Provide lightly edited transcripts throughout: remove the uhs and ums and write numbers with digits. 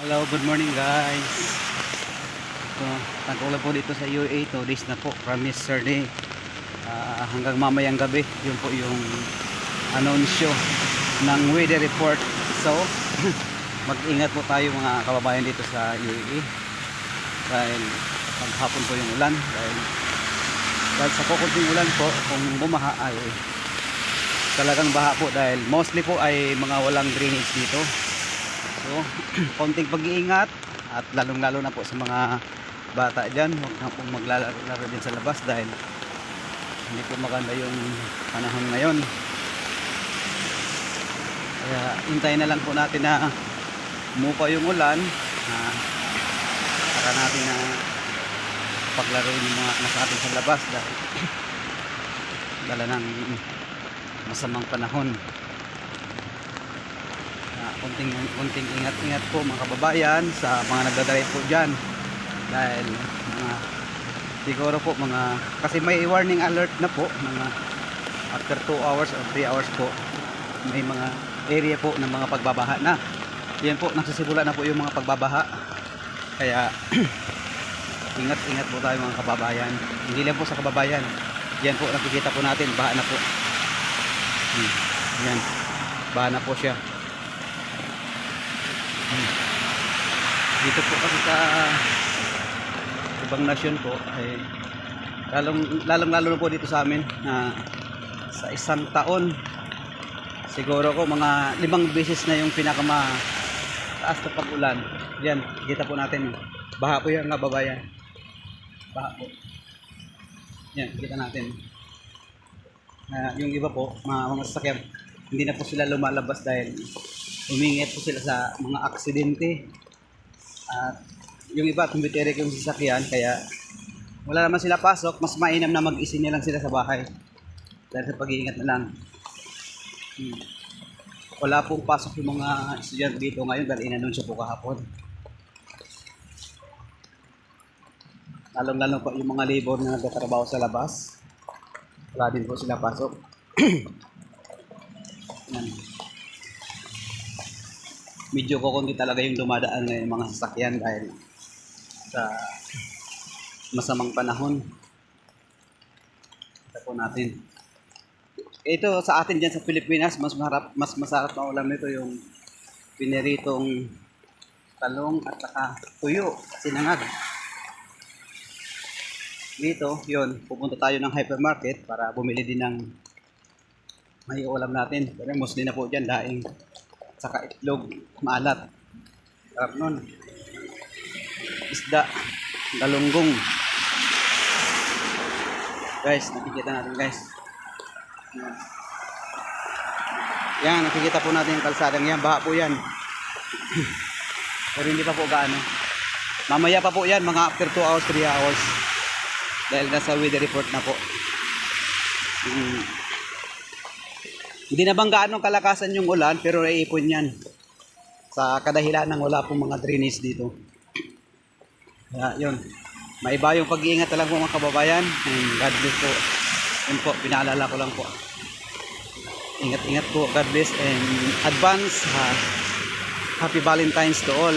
Hello, good morning guys. So, tag-ulan po dito sa UAE, 2 days na po from yesterday hanggang mamayang gabi. Yun po yung anunsyo ng weather report. So, mag-ingat po tayo mga kababayan dito sa UAE dahil maghapon po yung ulan dahil sa kukunting ulan po kung bumaha ay talagang baha po dahil mostly po ay mga walang drainage dito. So, konting pag-iingat at lalong-lalo na po sa mga bata dyan, huwag na pong maglalaro din sa labas dahil hindi po maganda yung panahon ngayon. Kaya hintayin na lang po natin na umupa yung ulan para natin na paglaruin yung mga anak natin sa labas dahil dala ng masamang panahon. Kunting ingat-ingat po mga kababayan sa mga nagdadrive po dyan dahil siguro po kasi may warning alert na po mga after 2 hours or 3 hours po may mga area po ng mga pagbabaha na yan po, nagsisimula na po yung mga pagbabaha kaya ingat-ingat po tayo mga kababayan, hindi lang po sa kababayan yan po, nakikita po natin baha na po yan, baha na po siya dito po kasi sa ibang nasyon po ay lalong-lalo po dito sa amin sa isang taon siguro ko mga 5 beses na yung pinakamataas na pag-ulan. Yan, kita po natin baha po yan mga babayan, baha po yan, kita natin yung iba po mga sasakyan hindi na po sila lumalabas dahil umingit po sila sa mga aksidente at yung iba tumbitirik yung sasakyan kaya wala naman sila pasok, mas mainam na mag-isin lang sila sa bahay dahil sa pag-iingat na lang. Wala pong pasok yung mga estudyante dito ngayon dahil inanunsyo po kahapon, lalong-lalo po yung mga labor na nagtatrabaho sa labas wala din po sila pasok. Yan. Medyo kukunti talaga yung dumadaan ng mga sasakyan dahil sa masamang panahon. Ito po natin. Ito sa atin dyan sa Pilipinas, mas masarap na ulam nito yung piniritong talong at saka tuyo, sinangag. Dito, yun, pupunta tayo ng hypermarket para bumili din ng may ulam natin. Pero mostly na po dyan, daing saka itlog, maalat. Sarap nun. Isda, galunggong. Guys, nakikita natin guys. Yan, nakikita po natin yung kalsadang yan. Baha po yan. Pero hindi pa po gaano. Mamaya pa po yan, mga after 2 hours, 3 hours. Dahil nasa weather report na po. Hindi na bang gaano kalakasan yung ulan pero naiipon yan sa kadahilan ng wala pong mga drainage dito. Kaya yun, maiba yung pag-iingat talaga mga kababayan and God bless po. Yun po, pinaalala ko lang po. Ingat-ingat po, God bless and advance happy Valentine's to all.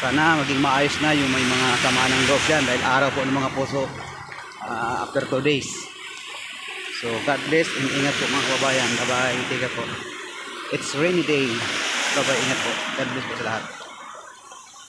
Sana maging maayos na yung may mga samaan ng loob dyan dahil araw po ng mga puso after 2 days. So God bless and ingat po mga kababayan. Bye bye. Take care po. It's rainy day. Bye bye. Ingat po. God bless po sa lahat.